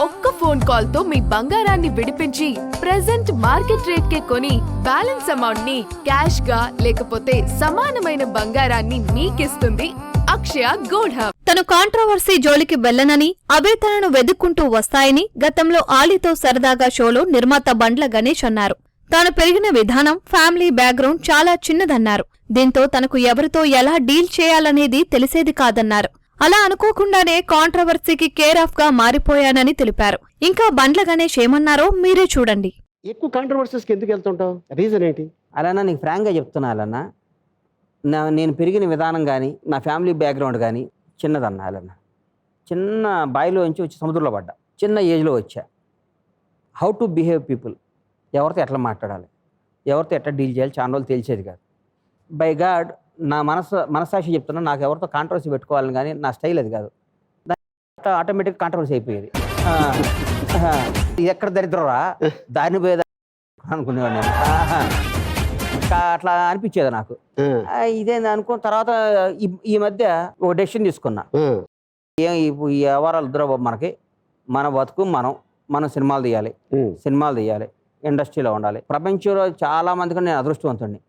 ఒక్క phone call తో మీ బంగారాన్ని విడిపించి ప్రెజెంట్ మార్కెట్ రేట్ కే కొని బ్యాలెన్స్ అమౌంట్ ని క్యాష్ గా లేకపోతే సమానమైన బంగారాన్ని మీకిస్తుంది అక్షయ గోల్డ్ హబ్. తను కాంట్రవర్సీ జోలికి వెళ్లనని, అవే తనను వెదుక్కుంటూ వస్తాయని గతంలో ఆలీతో సరదాగా షోలో నిర్మాత బండ్ల గణేష్ అన్నారు. తాను పెరిగిన విధానం, ఫ్యామిలీ బ్యాక్గ్రౌండ్ చాలా చిన్నదన్నారు. దీంతో తనకు ఎవరితో ఎలా డీల్ చేయాలనేది తెలిసేది కాదన్నారు. అలా అనుకోకుండానే కాంట్రవర్సీకి కేర్ ఆఫ్ గా మారిపోయానని తెలిపారు. ఇంకా బండ్ల గణేష్ ఏమన్నారో మీరే చూడండి. ఎక్కువ కాంట్రవర్సీస్కి ఎందుకు వెళ్తుంటావు? రీజన్ ఏంటి? అలానా నీకు ఫ్రాంక్గా చెప్తున్నా అలానా, నేను పెరిగిన విధానం కానీ నా ఫ్యామిలీ బ్యాక్గ్రౌండ్ కానీ చిన్నదన్నా. అలానా చిన్న బాయిలో నుంచి వచ్చి సముద్రంలో పడ్డా, చిన్న ఏజ్లో వచ్చా. హౌ టు బిహేవ్ పీపుల్, ఎవరితో ఎట్లా మాట్లాడాలి, ఎవరితో ఎట్లా డీల్ చేయాలి చాలా రోజులు తెలిసేది కాదు. బై గాడ్ నా మనసాక్షి చెప్తున్నా, నాకు ఎవరితో కాంట్రవర్సీ పెట్టుకోవాలని కానీ నా స్టైల్ అది కాదు. ఆటోమేటిక్గా కాంట్రవర్సీ అయిపోయేది. ఇది ఎక్కడ దరిద్రరా దాన్ని పోయేదా అనుకునేవాడు నేను. అట్లా అనిపించేది నాకు. ఇదేంది అనుకున్న తర్వాత ఈ మధ్య ఒక డెసిషన్ తీసుకున్నా. ఈ వ్యవహారాలు వద్దురా మనకి, మన బతుకు మనం సినిమాలు తీయాలి, ఇండస్ట్రీలో ఉండాలి. ప్రపంచంలో చాలా మందికి నేను అదృష్టవంతుడిని.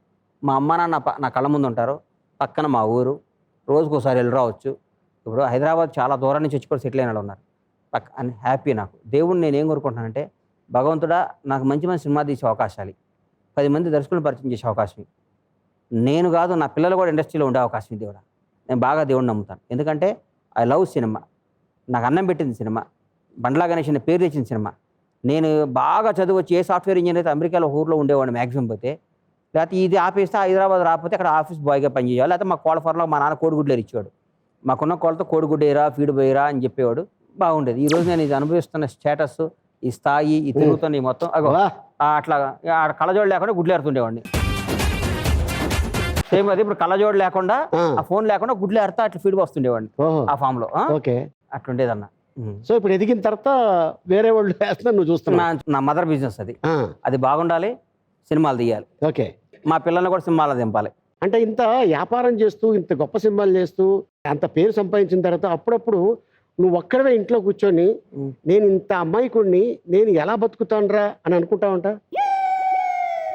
మా అమ్మ నాన్న నా కళ్ళ ముందు ఉంటారు, పక్కన మా ఊరు, రోజుకోసారి వెళ్ళి రావచ్చు. ఇప్పుడు హైదరాబాద్ చాలా దూరం నుంచి వచ్చి కూడా సెటిల్ అయిన వాళ్ళు ఉన్నారు. అని హ్యాపీ. నాకు దేవుడిని నేను ఏం కోరుకుంటున్నానంటే, భగవంతుడా నాకు మంచి మంచి సినిమా తీసే అవకాశాలు, 10 మంది దర్శకులను పరిచయం చేసే అవకాశం, నేను కాదు నా పిల్లలు కూడా ఇండస్ట్రీలో ఉండే అవకాశం దేవుడా. నేను బాగా దేవుడిని నమ్ముతాను. ఎందుకంటే ఐ లవ్ సినిమా. నాకు అన్నం పెట్టింది సినిమా. బండ్ల గణేష్ అనే పేరు తెచ్చిన సినిమా. నేను బాగా చదువు వచ్చి ఏ సాఫ్ట్వేర్ ఇంజనీర్ అయితే అమెరికాలో ఊర్లో ఉండేవాడిని మ్యాక్సిమం పోతే, లేకపోతే ఇది ఆపేస్తే హైదరాబాద్ రాకపోతే అక్కడ ఆఫీస్ బాయ్గా పనిచేయాలి, లేకపోతే మా కోళ్ళ ఫార్లో మా నాన్న కోడిగుడ్లు ఇచ్చేవాడు. మాకున్న కోళ్ళతో కోడిగుడ్డు వేయరా, ఫీడ్ పోయిరా అని చెప్పేవాడు. బాగుండేది. ఈరోజు నేను ఇది అనుభవిస్తున్న స్టేటస్, ఈ స్థాయి, ఈ తిరుగుతున్న ఈ మొత్తం అట్లా కళ్ళజోడు లేకుండా గుడ్లు ఏరుతుండేవాడిని. సేమ్ అది ఇప్పుడు కళ్ళజోడు లేకుండా, ఆ ఫోన్ లేకుండా గుడ్లు ఏరుతా అట్లా ఫీడ్ వస్తుండేవాడిని ఆ ఫామ్ లో. అట్లుండేదన్న. సో ఇప్పుడు ఎదిగిన తర్వాత వేరే వాళ్ళు వేస్తున్నా నువ్వు చూస్తున్నా. నా మదర్ బిజినెస్ అది బాగుండాలి, సినిమాలు తీయాలి. ఓకే. మా పిల్లల్ని కూడా సినిమాలు దింపాలి. అంటే ఇంత వ్యాపారం చేస్తూ, ఇంత గొప్ప సినిమాలు చేస్తూ, అంత పేరు సంపాదించిన తర్వాత అప్పుడప్పుడు నువ్వు ఒక్కడవే ఇంట్లో కూర్చొని నేను ఇంత అమ్మాయికుడిని నేను ఎలా బతుకుతానురా అని అనుకుంటా ఉంటా.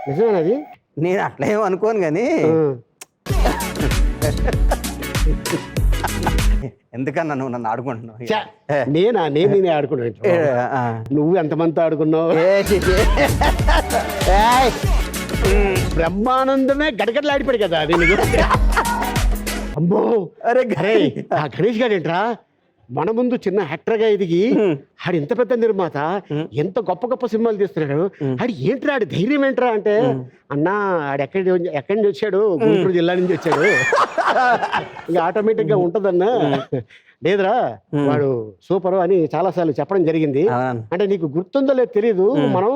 నిజమేనది? నేను అట్లా ఏమో అనుకోను కానీ ఎందుకన్నా నువ్వు నన్ను ఆడుకుంటున్నావు? నేనే ఆడుకున్నా. నువ్వు ఎంతమంది ఆడుకున్నావు? బ్రహ్మానందమే గడగడలాడిపోయాడు కదా అది. అమ్మో, అరే గణేష్ గారు ఏంట్రా మన ముందు చిన్న యాక్టర్గా ఎదిగి ఆడు ఇంత పెద్ద నిర్మాత, ఎంత గొప్ప గొప్ప సినిమాలు తీస్తున్నాడు, ఆడు ఏంట్రా ఆడి ధైర్యం ఏంట్రా అంటే, అన్నా ఆడు ఎక్కడి నుంచి వచ్చాడు, గుంటూరు జిల్లా నుంచి వచ్చాడు, ఇక ఆటోమేటిక్ గా ఉంటదన్నా. లేదురా వాడు సూపర్ అని చాలాసార్లు చెప్పడం జరిగింది. అంటే నీకు గుర్తుందో లేదు తెలీదు, మనం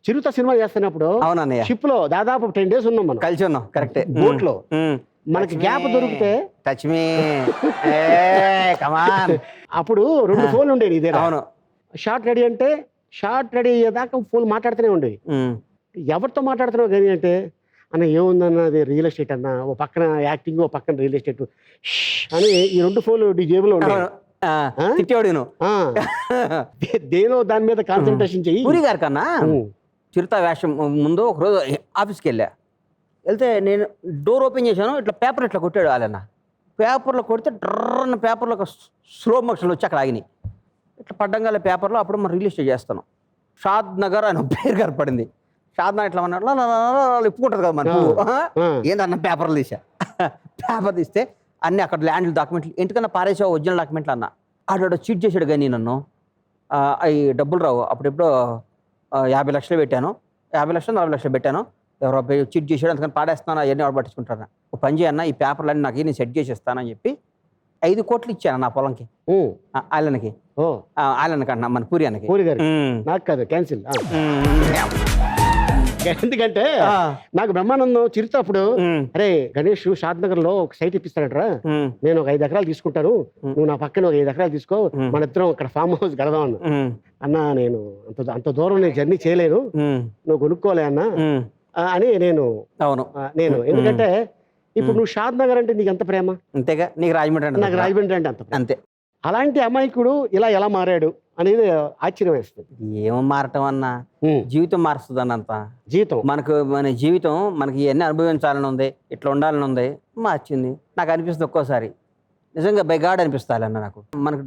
చిరుత సినిమా చేస్తున్నప్పుడు షిప్ లో దాదాపు 10 days ఉన్నాం, మనం కలిసి ఉన్నాం. కరెక్టే. బోట్ లో మనకి గ్యాప్ దొరికితే టచ్ మీ కమాన్ అప్పుడు 2 ఫోన్లు ఉండేవి ఇదే. అవును. షార్ట్ రెడీ అంటే షార్ట్ రెడీ అయ్యేదాకా ఫోన్ మాట్లాడుతూనే ఉండేవి. ఎవరితో మాట్లాడుతున్నావు కానీ అంటే, అన్న ఏముందన్న అది రియల్ ఎస్టేట్ అన్న, ఓ పక్కన యాక్టింగ్, ఓ పక్కన రియల్ ఎస్టేట్ అని ఈ 2 ఫోన్లు జేబులో ఉండేవి. దేనో దాని మీద కాన్సన్ట్రేషన్ చెయ్యి. పూరి గారి కన్నా చిరుత వేషం ముందు ఒకరోజు ఆఫీస్కి వెళ్తే నేను డోర్ ఓపెన్ చేశాను, ఇట్లా పేపర్ ఇట్లా కొట్టాడు వాళ్ళన్న. పేపర్లో కొడితే డ్రన్న పేపర్లో ఒక స్లో మోషన్ వచ్చి అక్కడ ఆగినాయి. ఇట్లా పడ్డంగా పేపర్లో అప్పుడు మనం రిలీజ్ చేస్తాను. షాద్ నగర్ అని పేరు కనపడింది. షాద్ నగర్ ఇట్లా అన్నాడు, ఇప్పుకుంటుంది కదా మన ఏందన్న పేపర్లు తీసా. పేపర్ తీస్తే అన్నీ అక్కడ ల్యాండ్ డాక్యుమెంట్లు ఎందుకన్నా పారేసావు ఒరిజినల్ డాక్యుమెంట్లు అన్న. ఆడ చీట్ చేశాడు కానీ నన్ను. అవి డబ్బులు రావు. అప్పుడెప్పుడో 50 లక్షలు పెట్టాను, 50 లక్షలు 40 లక్షలు పెట్టాను. ఎవరో చీట్ చేసాడు, అందుకని పాడేస్తాను, అవన్నీ ఎవరు పట్టించుకుంటాను. ఒక పని చేయన్న, ఈ పేపర్లన్నీ నాకు నేను సెట్ చేసి ఇస్తానని చెప్పి 5 కోట్లు ఇచ్చాను నా పొలంకి, ఆయనకి. ఆయనకి అన్న మన పూరి అన్నకి. పూరి గారు నాకు కాదు, క్యాన్సిల్. ఎందుకంటే నాకు బ్రహ్మానందం చిరుత అప్పుడు, అరే గణేష్ షాద్ నగర్ లో ఒక సైట్ ఇప్పిస్తాడట్రా, నేను ఒక 5 ఎకరాలు తీసుకుంటాను, నువ్వు నా పక్కన ఒక 5 ఎకరాలు తీసుకో, మన ఇద్దరం అక్కడ ఫామ్ హౌస్ కడదాం అన్న. అన్నా నేను అంత దూరం నేను జర్నీ చేయలేను, నువ్వు కొనుక్కోలే అన్న అని నేను. అవును, నేను ఎందుకంటే ఇప్పుడు నువ్వు షాద్ నగర్ అంటే నీకు ఎంత ప్రేమ, అంతేగా నీకు రాజమండ్రి అంటే, నాకు రాజమండ్రి అంటే అంత అంతే. అలాంటి అమాయకుడు ఇలా ఎలా మారాడు అనేది ఆశ్చర్యం వేస్తుంది. ఏం మారటం అన్నా, జీవితం మారుస్తుంది అన్నంత. జీవితం మన జీవితం మనకి ఇవన్నీ అనుభవించాలని ఉంది, ఇట్లా ఉండాలని ఉంది, మార్చింది. నాకు అనిపిస్తుంది ఒక్కోసారి నిజంగా బై గాడ్ అనిపిస్తాలన్న నాకు. మనకు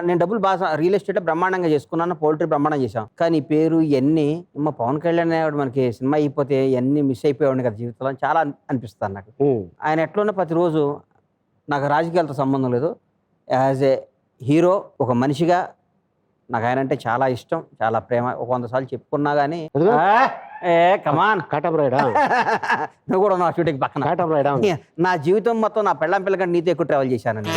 నేను డబ్బులు బాగా రియల్ ఎస్టేట్ బ్రహ్మాండంగా చేసుకున్నాను, పౌల్ట్రీ బ్రహ్మాండం చేశాం. కానీ ఈ పేరు ఇవన్నీ పవన్ కళ్యాణ్ అనేవాడు మనకి సినిమా అయిపోతే ఇవన్నీ మిస్ అయిపోయాడు కదా జీవితంలో చాలా అనిపిస్తాను నాకు. ఆయన ఎట్లున్నా ప్రతిరోజు నాకు రాజకీయాలతో సంబంధం లేదు, యాజ్ ఏ హీరో ఒక మనిషిగా నాకు ఆయన అంటే చాలా ఇష్టం, చాలా ప్రేమ. ఒక 100 సార్లు చెప్పుకున్నా కానీ కమాన్ కాటమరాయుడా నువ్వు కూడా నా షూటింగ్ పక్కన. కాటమరాయుడా నా జీవితం మొత్తం నా పెళ్ళం పిల్లకంటే నీతో ఎక్కువ ట్రావెల్ చేశానండి.